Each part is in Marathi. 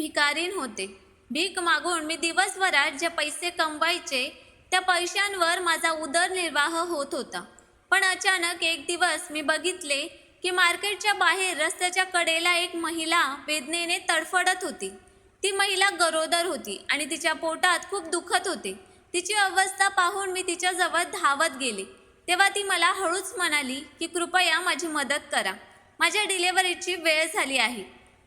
भिकारीण होते. भीक मागून मी दिवसभरात जे पैसे कमवायचे त्या पैशांवर माझा उदरनिर्वाह होत होता. पण अचानक एक दिवस मी बघितले की मार्केटच्या बाहेर रस्त्याच्या कडेला एक महिला वेदनेने तडफडत होती. ती महिला गरोदर होती आणि तिच्या पोटात खूप दुखत होते. तिची अवस्था पाहून मी तिच्याजवळ धावत गेले. तेव्हा ती मला हळूच म्हणाली की कृपया माझी मदत करा, माझ्या डिलेव्हरीची वेळ झाली आहे.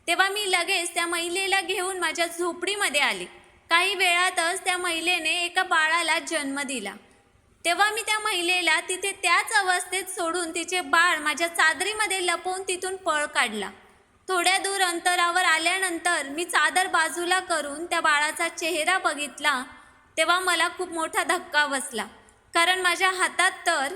तेव्हा मी लगेच त्या महिलेला घेऊन माझ्या झोपडीमध्ये आले. काही वेळातच त्या महिलेने एका बाळाला जन्म दिला. तेव्हा मी त्या महिलेला तिथे त्याच अवस्थेत सोडून तिचे बाळ माझ्या चादरीमध्ये लपवून तिथून पळ काढला. थोड्या दूर अंतरावर आल्यानंतर मी चादर बाजूला करून त्या बाळाचा चेहरा बघितला. तेव्हा मला खूप मोठा धक्का बसला, कारण माझ्या हातात तर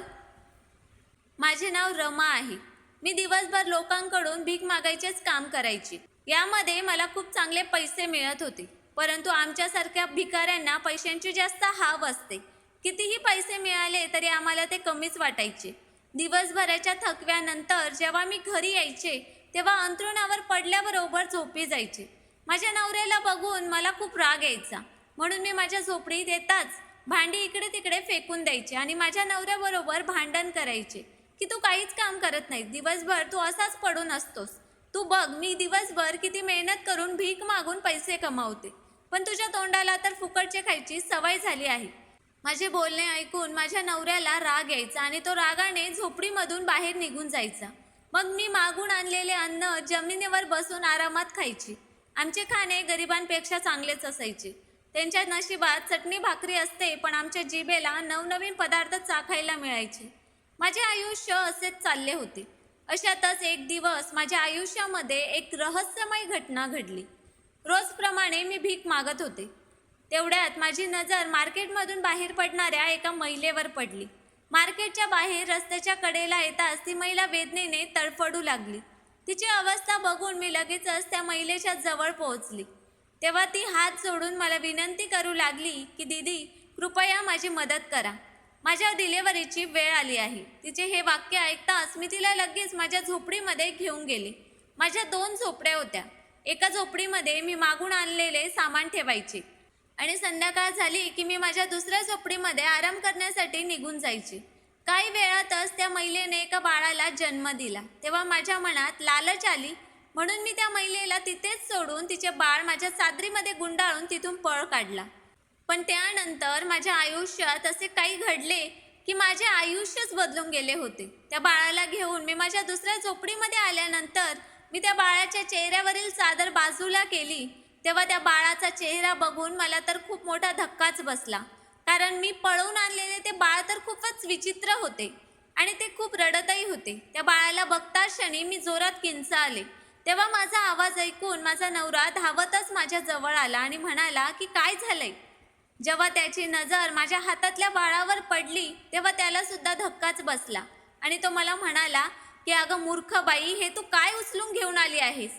माझे नाव रमा आहे. मी दिवसभर लोकांकडून भीक मागायचेच काम करायचे. यामध्ये मला खूप चांगले पैसे मिळत होते. परंतु आमच्यासारख्या भिकाऱ्यांना पैशांची जास्त हाव असते. कितीही पैसे मिळाले तरी आम्हाला ते कमीच वाटायचे. दिवसभराच्या थकव्यानंतर जेव्हा मी घरी यायचे तेव्हा अंथरुणावर पडल्याबरोबर झोपी जायचे. माझ्या नवऱ्याला बघून मला खूप राग यायचा, म्हणून मी माझ्या झोपडीत येताच भांडी इकडे तिकडे फेकून द्यायचे आणि माझ्या नवऱ्याबरोबर भांडण करायचे की तू काहीच काम करत नाही, दिवसभर तू असाच पडून असतोस. तू बघ, मी दिवसभर किती मेहनत करून भीक मागून पैसे कमावते, पण तुझ्या तोंडाला तर फुकटचे खायची सवय झाली आहे. माझे बोलणे ऐकून माझ्या नवऱ्याला राग यायचा आणि तो रागाने झोपडीमधून बाहेर निघून जायचा. मग मी मागून आणलेले अन्न जमिनीवर बसून आरामात खायची. आमचे खाणे गरिबांपेक्षा चांगलेच असायचे. त्यांच्या नशिबात चटणी भाकरी असते, पण आमच्या जिभेला नवनवीन पदार्थ चाखायला मिळायचे. माझे आयुष्य असेच चालले होते. अशातच एक दिवस माझ्या आयुष्यामध्ये एक रहस्यमय घटना घडली. रोजप्रमाणे मी भीक मागत होते. तेवढ्यात माझी नजर मार्केटमधून बाहेर पडणाऱ्या एका महिलेवर पडली. मार्केटच्या बाहेर रस्त्याच्या कडेला येताच ती महिला वेदनेने तडफडू लागली. तिची अवस्था बघून मी लगेचच त्या महिलेच्या जवळ पोहोचली. तेव्हा ती हात जोडून मला विनंती करू लागली की दीदी, कृपया माझी मदत करा, माझ्या डिलेव्हरीची वेळ आली आहे. तिचे हे वाक्य ऐकताच मी तिला लगेच माझ्या झोपडीमध्ये घेऊन गेले. माझ्या 2 झोपड्या होत्या. एका झोपडीमध्ये मी मागून आणलेले सामान ठेवायचे आणि संध्याकाळ झाली की मी माझ्या दुसऱ्या झोपडीमध्ये आराम करण्यासाठी निघून जायचे. काही वेळातच त्या महिलेने एका बाळाला जन्म दिला. तेव्हा माझ्या मनात लालच आली, म्हणून मी त्या महिलेला तिथेच सोडून तिचे बाळ माझ्या चादरीमध्ये गुंडाळून तिथून पळ काढला. पण त्यानंतर माझ्या आयुष्यात असे काही घडले की माझे आयुष्यच बदलून गेले होते. त्या बाळाला घेऊन मी माझ्या दुसऱ्या झोपडीमध्ये आल्यानंतर मी त्या बाळाच्या चेहऱ्यावरील चादर बाजूला केली. तेव्हा त्या बाळाचा चेहरा बघून मला तर खूप मोठा धक्काच बसला, कारण मी पळवून आणलेले ते बाळ तर खूपच विचित्र होते आणि ते खूप रडतही होते. त्या बाळाला बघताच क्षणी मी जोरात किंचाळले. तेव्हा माझा आवाज ऐकून माझा नवरा धावतच माझ्या जवळ आला आणि म्हणाला की काय झालंय. जेव्हा त्याची नजर माझ्या हातातल्या बाळावर पडली तेव्हा त्याला सुद्धा धक्काच बसला आणि तो मला म्हणाला की अगं मूर्ख बाई, हे तू काय उचलून घेऊन आली आहेस.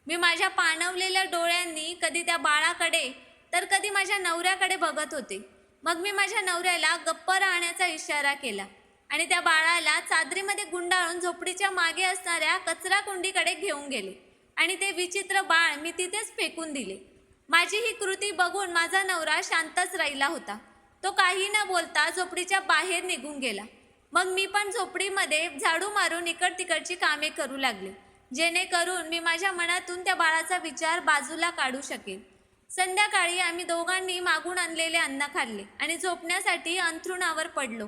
मी माझ्या पाणवलेल्या डोळ्यांनी कधी त्या बाळाकडे तर कधी माझ्या नवऱ्याकडे बघत होते. मग मी माझ्या नवऱ्याला गप्प राहण्याचा इशारा केला आणि त्या बाळाला चादरीमध्ये गुंडाळून झोपडीच्या मागे असणाऱ्या कचरा कुंडीकडे घेऊन गेले आणि ते विचित्र बाळ मी तिथेच फेकून दिले. माझी ही कृती बघून माझा नवरा शांतच राहिला होता. तो काही न बोलता झोपडीच्या बाहेर निघून गेला. मग मी पण झोपडीमध्ये झाडू मारून इकड तिकडची कामे करू लागले, जेणेकरून मी माझ्या मनातून त्या बाळाचा विचार बाजूला काढू शकेन. संध्याकाळी आम्ही दोघांनी मागून आणलेले अन्न खाल्ले आणि झोपण्यासाठी अंथरुणावर पडलो.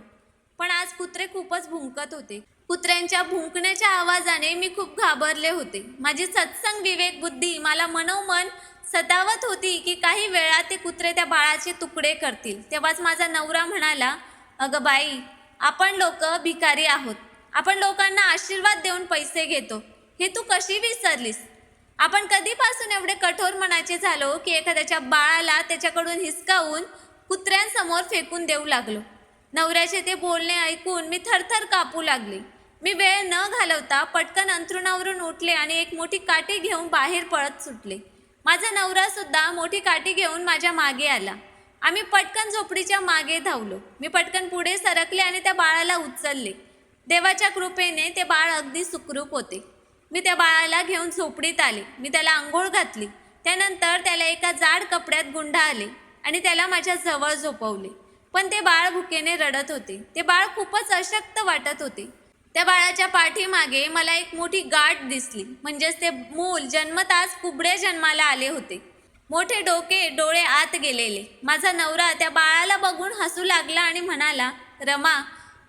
पण आज कुत्रे खूपच भुंकत होते. कुत्र्यांच्या भुंकण्याच्या आवाजाने मी खूप घाबरले होते. माझी सत्संग विवेक बुद्धी मला मनोमन सतावत होती की काही वेळा ते कुत्रे त्या बाळाचे तुकडे करतील. तेव्हाच माझा नवरा म्हणाला, अगं बाई, आपण लोक भिकारी आहोत. आपण लोकांना आशीर्वाद देऊन पैसे घेतो, हे तू कशी विसरलीस. आपण कधीपासून एवढे कठोर मनाचे झालो की एखाद्याच्या बाळाला त्याच्याकडून हिसकावून कुत्र्यांसमोर फेकून देऊ लागलो. नवऱ्याचे ते बोलणे ऐकून मी थरथर कापू लागले. मी वेळ न घालवता पटकन अंथरुणावरून उठले आणि एक मोठी काठी घेऊन बाहेर पळत सुटले. माझा नवरा सुद्धा मोठी काठी घेऊन माझ्या मागे आला. आम्ही पटकन झोपडीच्या मागे धावलो. मी पटकन पुढे सरकले आणि त्या बाळाला उचलले. देवाच्या कृपेने ते बाळ अगदी सुखरूप होते. मी त्या बाळाला घेऊन झोपडीत आले. मी त्याला आंघोळ घातली त्यानंतर त्याला एका जाड कपड्यात गुंडाळले आणि त्याला माझ्या जवळ झोपवले. पण ते बाळ भुकेने रडत होते. ते बाळ खूपच अशक्त वाटत होते. त्या बाळाच्या पाठीमागे मला एक मोठी गाठ दिसली. म्हणजेच ते मूल जन्मताच कुबडे जन्माला आले होते. मोठे डोके, डोळे आत गेलेले. माझा नवरा त्या बाळाला बघून हसू लागला आणि म्हणाला, रमा,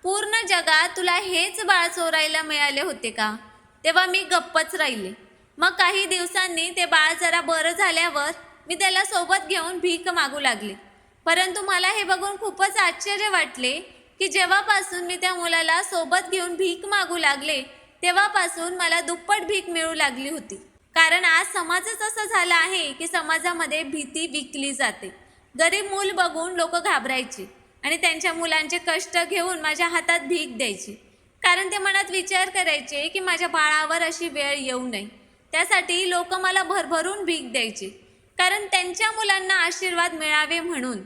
पूर्ण जगात तुला हेच बाळ चोरायला मिळाले होते का? तेव्हा मी गप्पच राहिले. मग काही दिवसांनी ते बाळ जरा बरं झाल्यावर मी त्याला सोबत घेऊन भीक मागू लागले. परंतु मला हे बघून खूपच आश्चर्य वाटले की जेव्हापासून मी त्या मुलाला सोबत घेऊन भीक मागू लागले तेव्हापासून मला दुप्पट भीक मिळू लागली होती. कारण आज समाजच असा झाला आहे की समाजामध्ये भीती विकली जाते. गरीब मूल बघून लोक घाबरायचे आणि त्यांच्या मुलांचे कष्ट घेऊन माझ्या हातात भीक द्यायची. कारण ते मनात विचार करायचे की माझ्या बाळावर अशी वेळ येऊ नये. त्यासाठी लोक मला भरभरून भीक द्यायचे, कारण त्यांच्या मुलांना आशीर्वाद मिळावे म्हणून.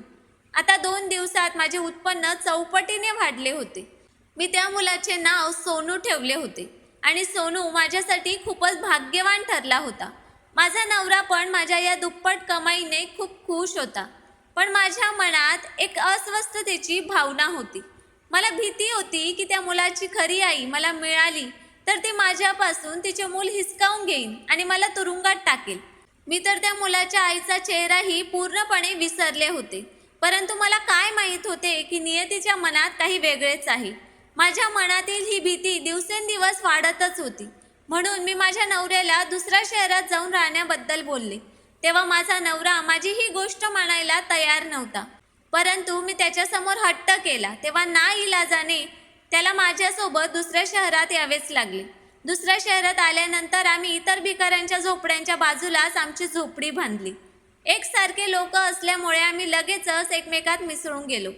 आता 2 दिवसात माझे उत्पन्न चौपटीने वाढले होते. मी त्या मुलाचे नाव सोनू ठेवले होते आणि सोनू माझ्यासाठी खूपच भाग्यवान ठरला होता. माझा नवरा पण माझ्या या दुप्पट कमाईने खूप खुश होता. पण माझ्या मनात एक अस्वस्थतेची भावना होती. मला भीती होती की त्या मुलाची खरी आई मला मिळाली तर ती माझ्यापासून तिचे मूल हिसकावून घेईन आणि मला तुरुंगात टाकेल. मी तर त्या मुलाच्या आईचा चेहराही पूर्णपणे विसरले होते. परंतु मला काय माहीत होते की नियतीच्या मनात काही वेगळेच आहे. माझ्या मनातील ही भीती दिवसेंदिवस वाढतच होती. म्हणून मी माझ्या नवऱ्याला दुसऱ्या शहरात जाऊन राहण्याबद्दल बोलले. तेव्हा माझा नवरा माझी ही गोष्ट मानायला तयार नव्हता. परंतु मी त्याच्यासमोर हट्ट केला. तेव्हा नाईलाजाने त्याला माझ्यासोबत दुसऱ्या शहरात यावेच लागले. दुसऱ्या शहरात आल्यानंतर आम्ही इतर भिकाऱ्यांच्या झोपड्यांच्या बाजूलाच आमची झोपडी बांधली. एकसारखे लोक असल्यामुळे आम्ही लगेचच एकमेकात मिसळून गेलो.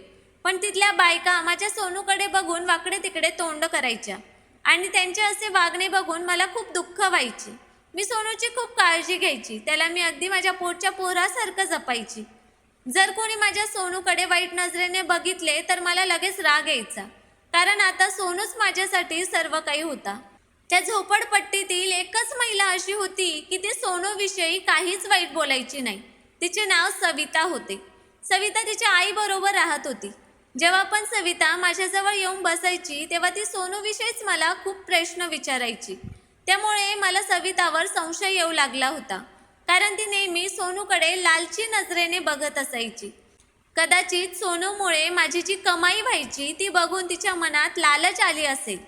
पण तिथल्या बायका माझ्या सोनूकडे बघून वाकडे तिकडे तोंड करायच्या आणि त्यांचे असे वागणे बघून मला खूप दुःख व्हायचे. मी सोनूची खूप काळजी घ्यायची. त्याला मी अगदी माझ्या पोटच्या पोरासारखं जपायची. जर कोणी माझ्या सोनूकडे वाईट नजरेने बघितले तर मला लगेच राग यायचा, कारण आता सोनूच माझ्यासाठी सर्व काही होता. त्या झोपडपट्टीतील एकच महिला अशी होती की ती सोनूविषयी काहीच वाईट बोलायची नाही. तिचे नाव सविता होते. सविता तिच्या आईबरोबर राहत होती. जेव्हा पण सविता माझ्याजवळ येऊन बसायची तेव्हा ती सोनूविषयीच मला खूप प्रश्न विचारायची. त्यामुळे मला सवितावर संशय येऊ लागला होता, कारण ती नेहमी सोनूकडे लालची नजरेने बघत असायची. कदाचित सोनूमुळे माझी जी कमाई व्हायची ती बघून तिच्या मनात लालच आली असेल.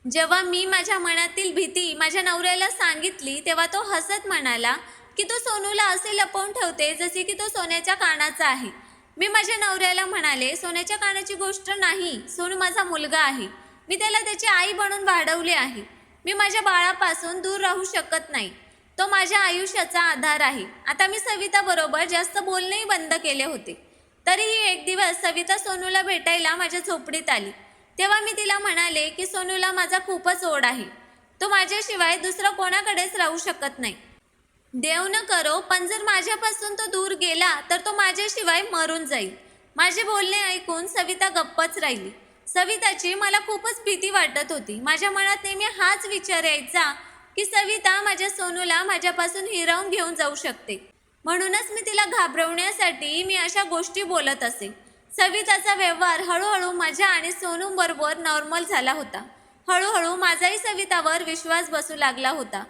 जेव्हा मी माझ्या मनातील भीती माझ्या नवऱ्याला सांगितली तेव्हा तो हसत म्हणाला की तू सोनूला असे लपवून ठेवते जसे की तो सोन्याच्या कानाचा आहे. मी माझ्या नवऱ्याला म्हणाले, सोन्याच्या कानाची गोष्ट नाही, सोनू माझा मुलगा आहे. मी त्याला त्याची आई बनून वाढवले आहे. मी माझ्या बाळापासून दूर राहू शकत नाही. तो माझ्या आयुष्याचा आधार आहे. आता मी सविताबरोबर जास्त बोलणेही बंद केले होते. तरीही एक दिवस सविता सोनूला भेटायला माझ्या झोपडीत आली. तेव्हा मी तिला म्हणाले की सोनूला माझा खूपच ओढ आहे. तो माझ्याशिवाय दुसरा कोणाकडेच राहू शकत नाही. देव न करो, पण जर माझ्यापासून तो दूर गेला तर तो माझ्याशिवाय मरून जाईल. माझे बोलणे ऐकून सविता गप्पच राहिली. सविताची मला खूपच भीती वाटत होती. माझ्या मनात नेहमी हाच विचार यायचा की सविता माझ्या सोनूला माझ्यापासून हिरावून घेऊन जाऊ शकते. म्हणूनच मी तिला घाबरवण्यासाठी मी अशा गोष्टी बोलत असे. सविताचा व्यवहार हळूहळू माझ्या आणि सोनूबरोबर नॉर्मल झाला होता. हळूहळू माझाही सवितावर विश्वास बसू लागला होता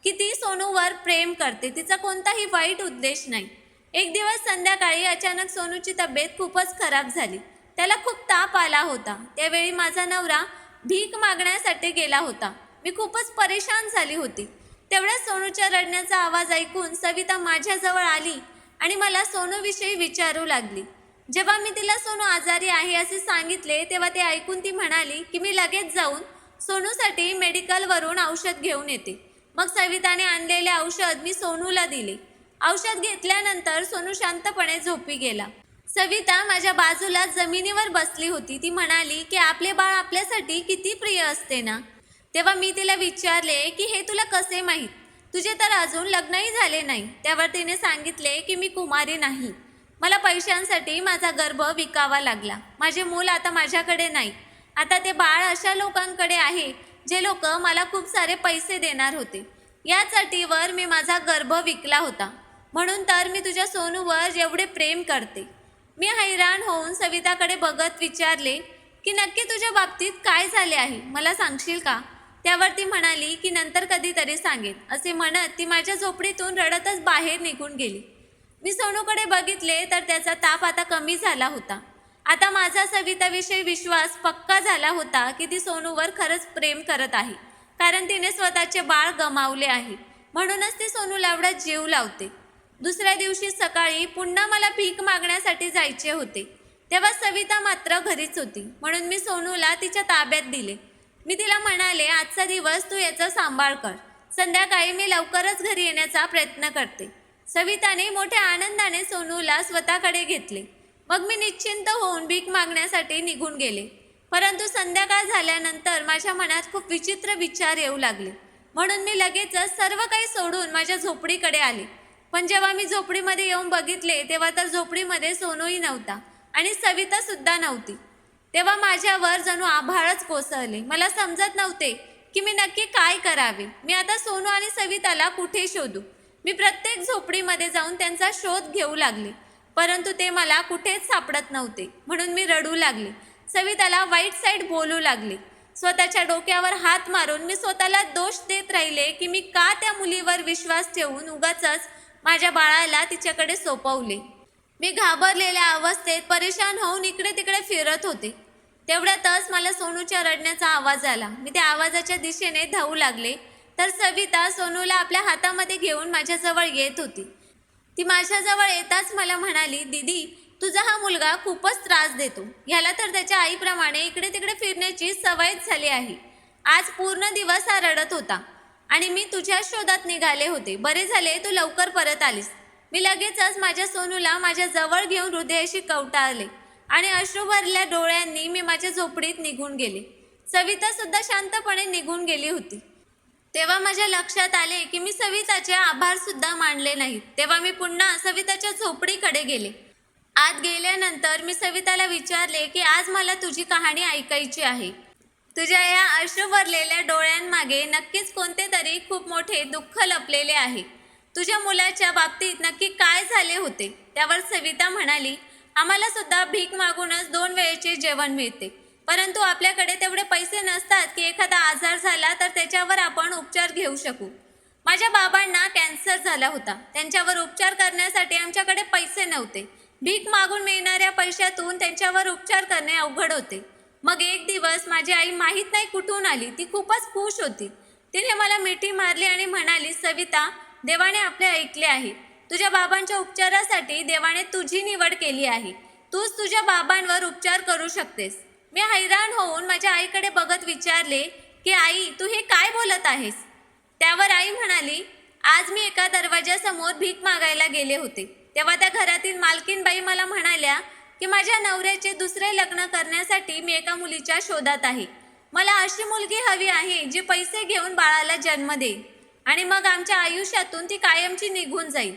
की ती सोनूवर प्रेम करते. तिचा कोणताही वाईट उद्देश नाही. एक दिवस संध्याकाळी अचानक सोनूची तब्येत खूपच खराब झाली. त्याला खूप ताप आला होता. त्यावेळी माझा नवरा भीक मागण्यासाठी गेला होता. मी खूपच परेशान झाली होती. तेवढ्याच सोनूच्या रडण्याचा आवाज ऐकून सविता माझ्याजवळ आली आणि मला सोनूविषयी विचारू लागली. जेव्हा मी तिला सोनू आजारी आहे असे सांगितले तेव्हा ते ऐकून ती म्हणाली की मी लगेच जाऊन सोनूसाठी मेडिकलवरून औषध घेऊन येते. मग सविताने आणलेले औषध मी सोनूला दिले. औषध घेतल्यानंतर सोनू शांतपणे झोपी गेला. सविता माझ्या बाजूला जमिनीवर बसली होती. ती म्हणाली की आपले बाळ आपल्यासाठी किती प्रिय असते ना. तेव्हा मी तिला विचारले की हे तुला कसे माहीत? तुझे तर अजून लग्नही झाले नाही. त्यावर तिने सांगितले की मी कुमारी नाही. मला पैशांसाठी माझा गर्भ विकावा लागला. माझे मूल आता माझ्याकडे नाही. आता ते बाळ अशा लोकांकडे आहे जे लोक मला खूप सारे पैसे देणार होते. याच अटीवर मी माझा गर्भ विकला होता. म्हणून तर मी तुझ्या सोनूवर एवढे प्रेम करते. मी हैराण होऊन सविताकडे बघत विचारले की नक्की तुझ्या बाबतीत काय झाले आहे, मला सांगशील का? त्यावर ती म्हणाली की नंतर कधीतरी सांगेन. असे म्हणत ती माझ्या झोपडीतून रडतच बाहेर निघून गेली. मी सोनूकडे बघितले तर त्याचा ताप आता कमी झाला होता. आता माझा सविताविषयी विश्वास पक्का झाला होता की ती सोनूवर खरंच प्रेम करत आहे, कारण तिने स्वतःचे बाळ गमावले आहे. म्हणूनच ती सोनूला एवढा जीव लावते. दुसऱ्या दिवशी सकाळी पुन्हा मला भीक मागण्यासाठी जायचे होते. तेव्हा सविता मात्र घरीच होती, म्हणून मी सोनूला तिच्या ताब्यात दिले. मी तिला म्हणाले, आजचा दिवस तू याचा सांभाळ कर, संध्याकाळी मी लवकरच घरी येण्याचा प्रयत्न करते. सविताने मोठ्या आनंदाने सोनूला स्वतःकडे घेतले. मग मी निश्चिंत होऊन भीक मागण्यासाठी निघून गेले. परंतु संध्याकाळ झाल्यानंतर माझ्या मनात खूप विचित्र विचार येऊ लागले. म्हणून मी लगेचच सर्व काही सोडून माझ्या झोपडीकडे आले. पण जेव्हा मी झोपडीमध्ये येऊन बघितले तेव्हा तर झोपडीमध्ये सोनूही नव्हता आणि सविता सुद्धा नव्हती. तेव्हा माझ्यावर जणू आभाळच कोसळले. मला समजत नव्हते की मी नक्की काय करावे. मी आता सोनू आणि सविताला कुठे शोधू? मी प्रत्येक झोपडीमध्ये जाऊन त्यांचा शोध घेऊ लागले, परंतु ते मला कुठेच सापडत नव्हते. म्हणून मी रडू लागले, सविताला वाईट साईड बोलू लागले. स्वतःच्या डोक्यावर हात मारून मी स्वतःला दोष देत राहिले की मी का त्या मुलीवर विश्वास ठेवून उगाचच माझ्या बाळाला तिच्याकडे सोपवले. मी घाबरलेल्या अवस्थेत परेशान होऊन इकडे तिकडे फिरत होते. तेवढ्यातच मला सोनूच्या रडण्याचा आवाज आला. मी त्या आवाजाच्या दिशेने धावू लागले तर सविता सोनूला आपल्या हातामध्ये घेऊन माझ्याजवळ येत होती. ती माझ्याजवळ येताच मला म्हणाली, दीदी, तुझा हा मुलगा खूपच त्रास देतो. ह्याला तर त्याच्या आईप्रमाणे इकडे तिकडे फिरण्याची सवयच झाली आहे. आज पूर्ण दिवस हा रडत होता आणि मी तुझ्या शोधात निघाले होते. बरे झाले तू लवकर परत आलीस. मी लगेचच माझ्या सोनूला माझ्या जवळ घेऊन हृदयाशी कवटाळले आणि अश्रू भरल्या डोळ्यांनी मी माझ्या झोपडीत निघून गेले. सविता सुद्धा शांतपणे निघून गेली होती. तेव्हा माझ्या लक्षात आले की मी सविताचे आभार सुद्धा मानले नाहीत. तेव्हा मी पुन्हा सविताच्या झोपडीकडे गेले. आत गेल्यानंतर मी सविताला विचारले की आज मला तुझी कहाणी ऐकायची आहे. तुझ्या या अश्रू भरलेल्या डोळ्यांमागे नक्कीच कोणते तरी खूप मोठे दुःख लपलेले आहे. तुझ्या मुलाच्या बाबतीत नक्की काय झाले होते? त्यावर सविता म्हणाली, आम्हाला सुद्धा भीक मागूनच 2 वेळेचे जेवण मिळते, परंतु आपल्याकडे तेवढे पैसे नसतात की एखादा आजार झाला तर त्याच्यावर आपण उपचार घेऊ शकू. माझ्या बाबांना कॅन्सर झाला होता. त्यांच्यावर उपचार करण्यासाठी आमच्याकडे पैसे नव्हते. भीक मागून मिळणाऱ्या पैशातून त्यांच्यावर उपचार करणे अवघड होते. मग एक दिवस माझी आई माहीत नाही कुठून आली. ती खूपच खुश होती. तिने मला मिठी मारली आणि म्हणाली, सविता, देवाने आपले ऐकले आहे. तुझ्या बाबांच्या उपचारासाठी देवाने तुझी निवड केली आहे. तूच तुझ्या बाबांवर उपचार करू शकतेस. मी हैराण होऊन माझ्या आईकडे बघत विचारले की आई, तू हे काय बोलत आहेस? त्यावर आई म्हणाली, आज मी एका दरवाजासमोर भीक मागायला गेले होते. तेव्हा त्या घरातील मालकीनबाई मला म्हणाल्या की माझ्या नवऱ्याचे दुसरे लग्न करण्यासाठी मी एका मुलीच्या शोधात आहे. मला अशी मुलगी हवी आहे जी पैसे घेऊन बाळाला जन्म देईल आणि मग आमच्या आयुष्यातून ती कायमची निघून जाईल.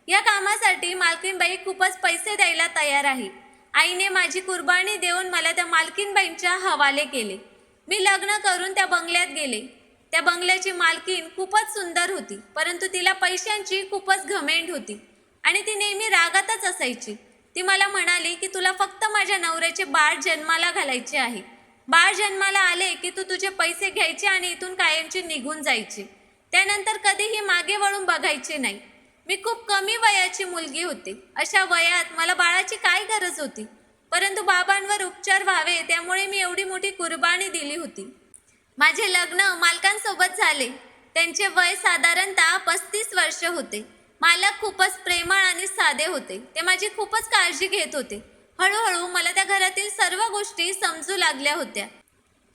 या कामासाठी मालकीनबाई खूपच पैसे द्यायला तयार आहे. आईने माझी कुर्बानी देऊन मला त्या मालकीनबाईंच्या हवाले केले. मी लग्न करून त्या बंगल्यात गेले. त्या बंगल्याची मालकीन खूपच सुंदर होती, परंतु तिला पैशांची खूपच घमेंड होती आणि ती नेहमी रागातच असायची. ती मला म्हणाली की तुला फक्त माझ्या नवऱ्याचे बाळ जन्माला घालायचे आहे. बाळ जन्माला आले की तू तुझे पैसे घ्यायचे आणि इथून कायमची निघून जायची. त्यानंतर कधीही मागे वळून बघायचे नाही. मी खूप कमी वयाची मुलगी होते. अशा वयात मला बाळाची काय गरज होती? परंतु बाबांवर उपचार व्हावे त्यामुळे मी एवढी मोठी कुर्बानी दिली होती. माझे लग्न मालकांसोबत झाले. त्यांचे वय साधारणतः 35 वर्ष होते. मालक खूपच प्रेमळ आणि साधे होते. ते माझी खूपच काळजी घेत होते. हळूहळू मला त्या घरातील सर्व गोष्टी समजू लागल्या होत्या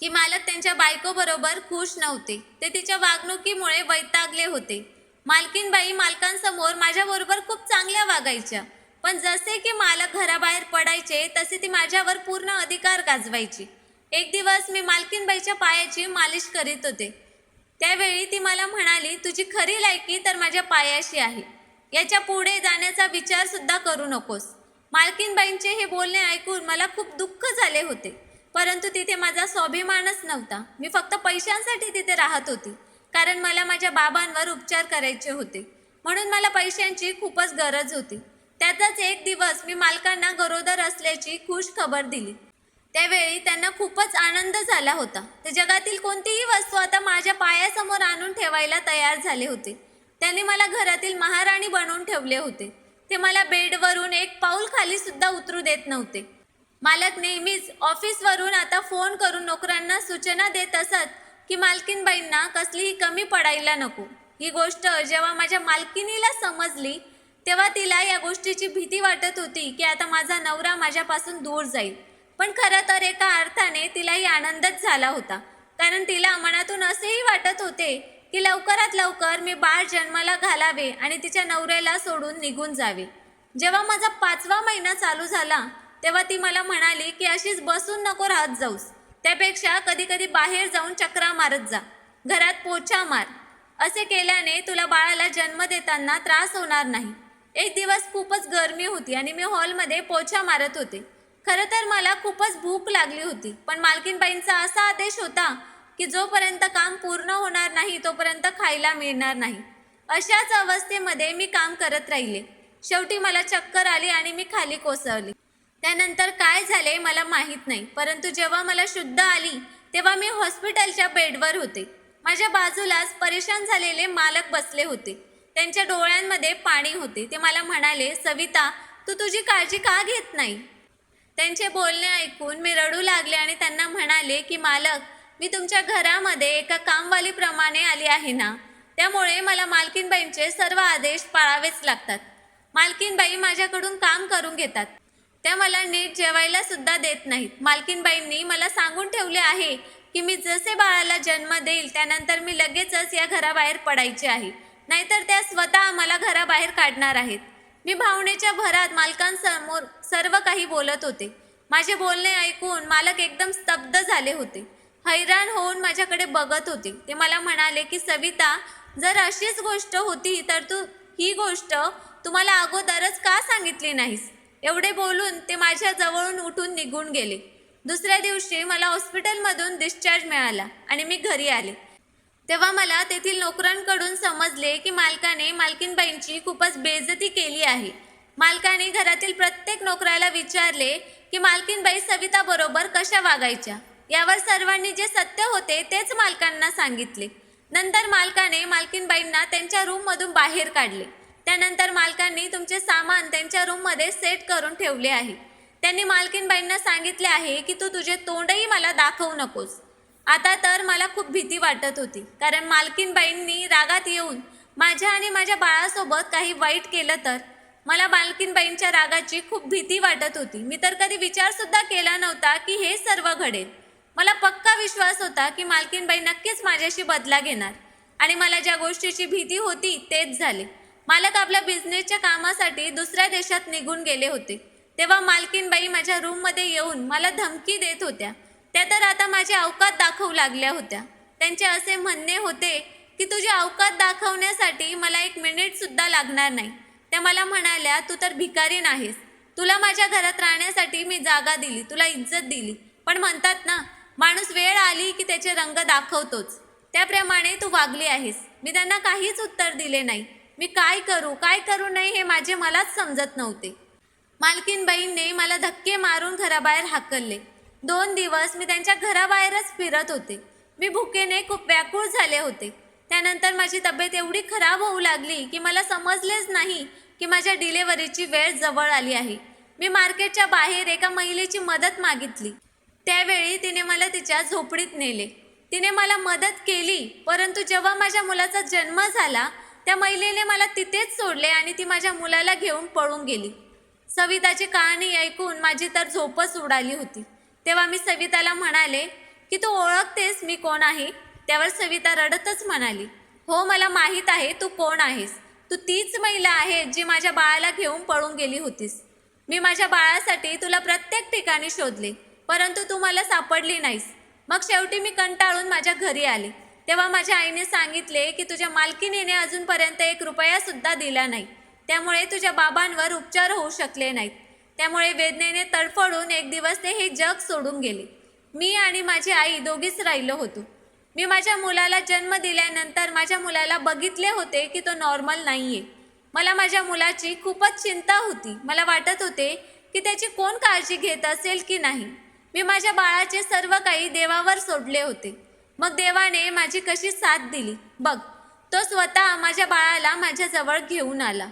की मालक त्यांच्या बायकोबरोबर खुश नव्हते. ते तिच्या वागणुकीमुळे वैतागले होते. मालकीनबाई मालकांसमोर माझ्याबरोबर खूप चांगल्या वागायच्या, पण जसे की मालक घराबाहेर पडायचे तसे ती माझ्यावर पूर्ण अधिकार गाजवायची. एक दिवस मी मालकीनबाईच्या पायाची मालिश करीत होते. त्यावेळी ती मला म्हणाली, तुझी खरी लायकी तर माझ्या पायाशी आहे. याच्या पुढे जाण्याचा विचार सुद्धा करू नकोस. मालकीनबाईंचे हे बोलणे ऐकून मला खूप दुःख झाले होते, परंतु तिथे माझा स्वाभिमानच नव्हता. मी फक्त पैशांसाठी तिथे राहत होती, कारण मला माझ्या बाबांवर उपचार करायचे होते. म्हणून मला पैशांची खूपच गरज होती. त्यातच एक दिवस मी मालकांना गरोदर असल्याची खुश खबर दिली. त्यावेळी त्यांना खूपच आनंद झाला होता. ते जगातील कोणतीही वस्तू आता माझ्या पायासमोर आणून ठेवायला तयार झाले होते. त्यांनी मला घरातील महाराणी बनवून ठेवले होते. ते मला बेडवरून एक पाऊल खाली सुद्धा उतरू देत नव्हते. मालक नेहमीच ऑफिसवरून आता फोन करून नोकरांना सूचना देत असत की मालकीनबाईंना कसलीही कमी पडायला नको. ही गोष्ट जेव्हा माझ्या मालकिनीला समजली तेव्हा तिला या गोष्टीची भीती वाटत होती की आता माझा नवरा माझ्यापासून दूर जाईल. पण खरं तर एका अर्थाने तिलाही आनंदच झाला होता, कारण तिला मनातून असेही वाटत होते की लवकरात लवकर मी बाळ जन्माला घालावे आणि तिच्या नवऱ्याला सोडून निघून जावे. जेव्हा माझा 5वा महिना चालू झाला तेव्हा ती मला म्हणाली की अशीच बसून नको राहत जाऊस, त्यापेक्षा कधी कधी बाहेर जाऊन चक्रा मारत जा, घरात पोछा मार. असे केल्याने तुला बाळाला जन्म देताना त्रास होणार नाही. एक दिवस खूपच गरमी होती आणि मी हॉलमध्ये पोछा मारत होते. खरं तर मला खूपच भूक लागली होती, पण मालकीनबाईंचा असा आदेश होता की जोपर्यंत काम पूर्ण होणार नाही तोपर्यंत खायला मिळणार नाही. अशाच अवस्थेमध्ये मी काम करत राहिले. शेवटी मला चक्कर आली आणि मी खाली कोसळले. त्यानंतर काय झाले मला माहीत नाही, परंतु जेव्हा मला शुद्ध आली तेव्हा मी हॉस्पिटलच्या बेडवर होते. माझ्या बाजूलाच परेशान झालेले मालक बसले होते. त्यांच्या डोळ्यांमध्ये पाणी होते. ते मला म्हणाले, सविता, तू तुझी काळजी का घेत नाही? त्यांचे बोलणे ऐकून मी रडू लागले आणि त्यांना म्हणाले की मालक, मी तुमच्या घरामध्ये एका कामवालीप्रमाणे आली आहे ना, त्यामुळे मला मालकीनबाईंचे सर्व आदेश पाळावेच लागतात. मालकीनबाई माझ्याकडून काम करून घेतात. त्या मला नीट जेवायला सुद्धा देत नाहीत. मालकीनबाईंनी मला सांगून ठेवले आहे की मी जसे बाळाला जन्म देईल त्यानंतर मी लगेचच या घराबाहेर पडायचे आहे, नाहीतर त्या स्वतः मला घराबाहेर काढणार आहेत. मी भावनेच्या भरात मालकांसमोर सर्व काही बोलत होते. माझे बोलणे ऐकून मालक एकदम स्तब्ध झाले होते. हैराण होऊन माझ्याकडे बघत होते. ते मला म्हणाले की सविता, जर अशीच गोष्ट होती तर तू ही गोष्ट तुम्हाला अगोदरच का सांगितली नाहीस? एवढे बोलून ते माझ्या जवळून उठून निघून गेले. दुसऱ्या दिवशी मला हॉस्पिटलमधून डिस्चार्ज मिळाला आणि मी घरी आले. तेव्हा मला तेथील नोकरांकडून समजले की मालकाने मालकीनबाईंची खूपच बेइज्जती केली आहे. मालकाने घरातील प्रत्येक नोकराला विचारले की मालकीनबाई सविता बरोबर कशा वागायच्या. यावर सर्वांनी जे सत्य होते तेच मालकांना सांगितले. नंतर मालकाने मालकीनबाईंना त्यांच्या रूममधून बाहेर काढले. त्यानंतर मालकांनी तुमचे सामान त्यांच्या रूममध्ये सेट करून ठेवले आहे. त्यांनी मालकीनबाईंना सांगितले आहे की तू तुझे तोंडही मला दाखवू नकोस. आता तर मला खूप भीती वाटत होती, कारण मालकीनबाईंनी रागात येऊन माझ्या आणि माझ्या बाळासोबत काही वाईट केलं तर. मला मालकीनबाईंच्या रागाची खूप भीती वाटत होती. मी तर कधी विचारसुद्धा केला नव्हता की हे सर्व घडेल. मला पक्का विश्वास होता की मालकीनबाई नक्कीच माझ्याशी बदला घेणार आणि मला ज्या गोष्टीची भीती होती तेच झाले. मालक आपल्या बिझनेसच्या कामासाठी दुसऱ्या देशात निघून गेले होते. तेव्हा मालकीनबाई माझ्या रूममध्ये येऊन मला धमकी देत होत्या. त्या तर आता माझी अवकात दाखवू लागल्या होत्या. त्यांचे असे म्हणणे होते की तुझी अवकात दाखवण्यासाठी मला 1 मिनिटसुद्धा लागणार नाही. त्या मला म्हणाल्या, तू तर भिकारी नाहीस. तुला माझ्या घरात राहण्यासाठी मी जागा दिली, तुला इज्जत दिली, पण म्हणतात ना, माणूस वेळ आली की त्याचे रंग दाखवतोच. त्याप्रमाणे तू वागली आहेस. मी त्यांना काहीच उत्तर दिले नाही. मी काय करू नये हे माझे मलाच समजत नव्हते. मालकीनबाईंनी मला धक्के मारून घराबाहेर हाकलले. 2 दिवस मी त्यांच्या घराबाहेरच फिरत होते. मी भुकेने खूप व्याकुळ झाले होते. त्यानंतर माझी तब्येत एवढी खराब होऊ लागली की मला समजलेच नाही की माझ्या डिलेव्हरीची वेळ जवळ आली आहे. मी मार्केटच्या बाहेर एका महिलेची मदत मागितली. त्यावेळी तिने मला तिच्या झोपडीत नेले. तिने मला मदत केली, परंतु जेव्हा माझ्या मुलाचा जन्म झाला त्या महिलेने मला तिथेच सोडले आणि ती माझ्या मुलाला घेऊन पळून गेली. सविताची कहाणी ऐकून माझी तर झोपच उडाली होती. तेव्हा मी सविताला म्हणाले की तू ओळखतेस मी कोण आहे? त्यावर सविता रडतच म्हणाली, हो, मला माहीत आहे तू कोण आहेस. तू तीच महिला आहे जी माझ्या बाळाला घेऊन पळून गेली होतीस. मी माझ्या बाळासाठी तुला प्रत्येक ठिकाणी शोधले, परंतु तू मला सापडली नाहीस. मग शेवटी मी कंटाळून माझ्या घरी आले. तेव्हा माझ्या आईने सांगितले की तुझ्या मालकिनीने अजूनपर्यंत 1 रुपयासुद्धा दिला नाही, त्यामुळे तुझ्या बाबांवर उपचार होऊ शकले नाहीत. त्यामुळे वेदनेने तडफडून एक दिवस ते हे जग सोडून गेले. मी आणि माझी आई दोघीच राहिलो होतो. मी माझ्या मुलाला जन्म दिल्यानंतर माझ्या मुलाला बघितले होते की तो नॉर्मल नाही आहे. मला माझ्या मुलाची खूपच चिंता होती. मला वाटत होते की त्याची कोण काळजी घेत असेल की नाही. मी माझ्या बाळाचे सर्व काही देवावर सोडले होते. मग देवाने माझी कशी साथ दिली बघ. तो स्वतः माझ्या बाळाला माझ्याजवळ घेऊन आला.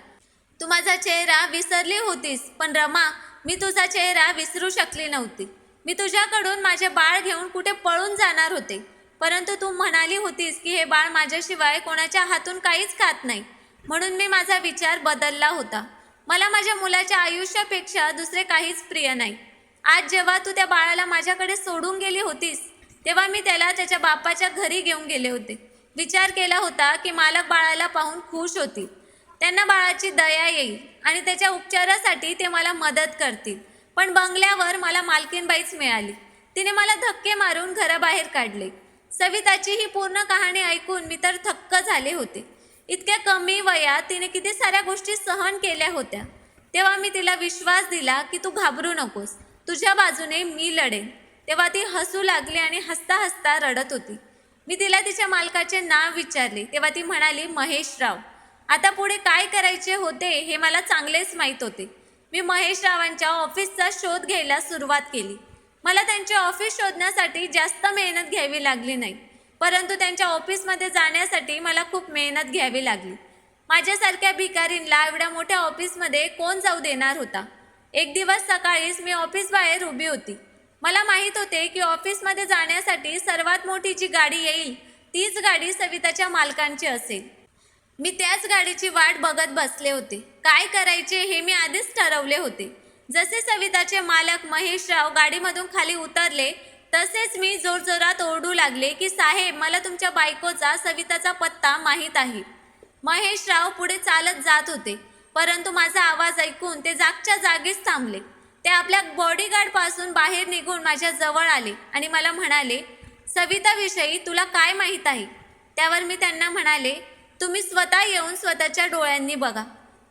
तू माझा चेहरा विसरली होतीस, पण रमा, मी तुझा चेहरा विसरू शकली नव्हती. मी तुझ्याकडून माझे बाळ घेऊन कुठे पळून जाणार होते, परंतु तू म्हणाली होतीस की हे बाळ माझ्याशिवाय कोणाच्या हातून काहीच खात नाही. म्हणून मी माझा विचार बदलला होता. मला माझ्या मुलाच्या आयुष्यापेक्षा दुसरे काहीच प्रिय नाही. आज जेव्हा तू त्या बाळाला माझ्याकडे सोडून गेली होतीस, तेव्हा मी त्याला त्याच्या बापाच्या घरी घेऊन गेले होते. विचार केला होता की मालक बाळाला पाहून खुश होतील, त्यांना बाळाची दया येईल आणि त्याच्या उपचारासाठी ते मला मदत करतील. पण बंगल्यावर मला मालकीनबाईच मिळाली. तिने मला धक्के मारून घराबाहेर काढले. सविताची ही पूर्ण कहाणी ऐकून मी तर थक्क झाले होते. इतक्या कमी वयात तिने किती साऱ्या गोष्टी सहन केल्या होत्या. तेव्हा मी तिला विश्वास दिला की तू घाबरू नकोस, तुझ्या बाजूने मी लढेन. तेव्हा ती हसू लागली आणि हसता हसता रडत होती. मी तिला तिच्या मालकाचे नाव विचारले. तेव्हा ती म्हणाली, महेशराव. आता पुढे काय करायचे होते हे मला चांगलेच माहीत होते. मी महेशरावांच्या ऑफिसचा शोध घ्यायला सुरुवात केली. मला त्यांचे ऑफिस शोधण्यासाठी जास्त मेहनत घ्यावी लागली नाही, परंतु त्यांच्या ऑफिसमध्ये जाण्यासाठी मला खूप मेहनत घ्यावी लागली. माझ्यासारख्या भिकारींना एवढ्या मोठ्या ऑफिसमध्ये कोण जाऊ देणार होता. एक दिवस सकाळीच मी ऑफिस बाहेर उभी होती. मला माहीत होते की ऑफिसमध्ये जाण्यासाठी सर्वात मोठी जी गाडी येईल तीच गाडी सविताच्या मालकांची असेल. मी त्याच गाडीची वाट बघत बसले होते. काय करायचे हे मी आधीच ठरवले होते. जसे सविताचे मालक महेशराव गाडीमधून खाली उतरले, तसेच मी जोरजोरात ओरडू लागले की साहेब, मला तुमच्या बायकोचा सविताचा पत्ता माहीत आहे. महेशराव पुढे चालत जात होते, परंतु माझा आवाज ऐकून ते जागच्या जागीच थांबले. ते आपल्या बॉडीगार्डपासून बाहेर निघून माझ्या जवळ आले आणि मला म्हणाले, सविताविषयी तुला काय माहीत आहे? त्यावर मी त्यांना म्हणाले, तुम्ही स्वतः येऊन स्वतःच्या डोळ्यांनी बघा.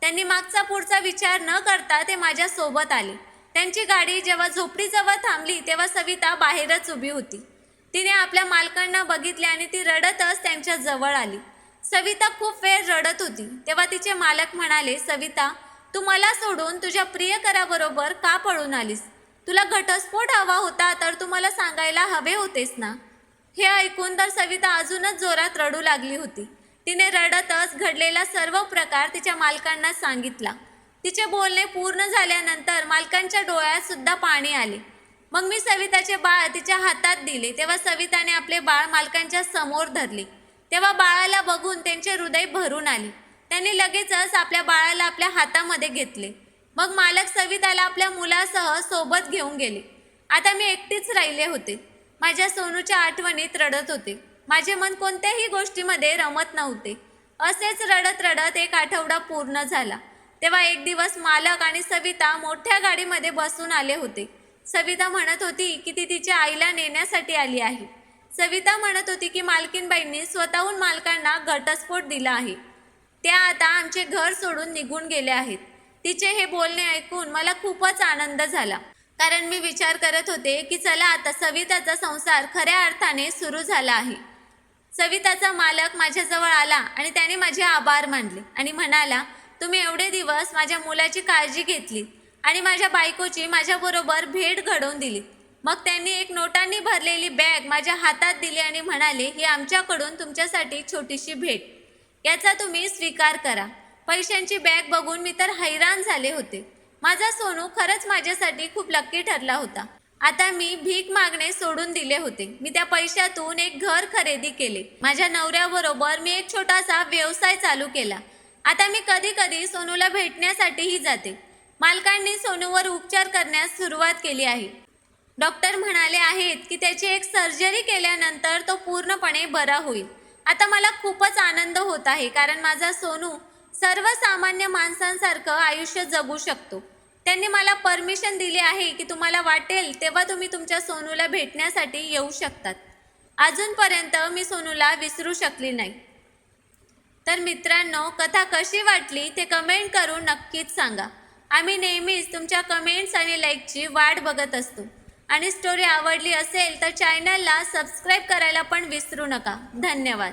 त्यांनी मागचा पुढचा विचार न करता ते माझ्यासोबत आले. त्यांची गाडी जेव्हा झोपडीजवळ थांबली तेव्हा सविता बाहेरच उभी होती. तिने आपल्या मालकांना बघितले आणि ती रडतच त्यांच्या जवळ आली. सविता खूप वेळ रडत होती. तेव्हा तिचे मालक म्हणाले, सविता, तू मला सोडून तुझ्या प्रियकराबरोबर का पळून आलीस? तुला घटस्फोट हवा होता तर तू मला सांगायला हवे होतेस ना. हे ऐकून तर सविता अजूनच जोरात रडू लागली होती. तिने रडतच घडलेला सर्व प्रकार तिच्या मालकांना सांगितला. तिचे बोलणे पूर्ण झाल्यानंतर मालकांच्या डोळ्यात सुद्धा पाणी आले. मग मी सविताचे बाळ तिच्या हातात दिले. तेव्हा सविताने आपले बाळ मालकांच्या समोर धरले. तेव्हा बाळाला बघून त्यांचे हृदय भरून आले. त्यांनी लगेचच आपल्या बाळाला आपल्या हातामध्ये घेतले. मग मालक सविताला आपल्या मुलासह सोबत घेऊन गेले. आता मी एकटीच राहिले होते. माझ्या सोनूच्या आठवणीत रडत होते. माझे मन कोणत्याही गोष्टीमध्ये रमत नव्हते. असेच रडत रडत एक आठवडा पूर्ण झाला. तेव्हा एक दिवस मालक आणि सविता मोठ्या गाडीमध्ये बसून आले होते. सविता म्हणत होती की ती तिच्या आईला नेण्यासाठी आली आहे. सविता म्हणत होती की मालकीनबाईंनी स्वतःहून मालकांना घटस्फोट दिला आहे. त्या आता आमचे घर सोडून निघून गेले आहेत. तिचे हे बोलणे ऐकून मला खूपच आनंद झाला, कारण मी विचार करत होते की चला, आता सविताचा संसार खऱ्या अर्थाने सुरू झाला आहे. सविताचा मालक माझ्याजवळ आला आणि त्याने माझे आभार मानले आणि म्हणाला, तुम्ही एवढे दिवस माझ्या मुलाची काळजी घेतली आणि माझ्या बायकोची माझ्याबरोबर भेट घडवून दिली. मग त्यांनी एक नोटांनी भरलेली बॅग माझ्या हातात दिली आणि म्हणाले, ही आमच्याकडून तुमच्यासाठी छोटीशी भेट, याचा तुम्ही स्वीकार करा. पैशांची बॅग बघून मी तर हैराण झाले होते. माझा सोनू खरंच माझ्यासाठी खूप लक्की ठरला होता. आता मी भीक मागणे सोडून दिले होते. मी त्या पैशातून एक घर खरेदी केले. माझ्या नवऱ्याबरोबर मी एक छोटासा व्यवसाय चालू केला. आता मी कधी कधी सोनूला भेटण्यासाठीही जाते. मालकांनी सोनूवर उपचार करण्यास सुरुवात केली आहे. डॉक्टर म्हणाले आहेत की त्याची एक सर्जरी केल्यानंतर तो पूर्णपणे बरा होईल. आता मला खूपच आनंद होत आहे, कारण माझा सोनू सर्वसामान्य माणसांसारखं आयुष्य जगू शकतो. त्यांनी मला परमिशन दिली आहे की तुम्हाला वाटेल तेव्हा तुम्ही तुमच्या सोनूला भेटण्यासाठी येऊ शकतात. अजूनपर्यंत मी सोनूला विसरू शकली नाही. तर मित्रांनो, कथा कशी वाटली ते कमेंट करून नक्कीच सांगा. आम्ही नेहमीच तुमच्या कमेंट्स आणि लाईकची वाट बघत असतो. आणि स्टोरी आवडली असेल तर चॅनलला सबस्क्राईब करायला पण विसरू नका. धन्यवाद.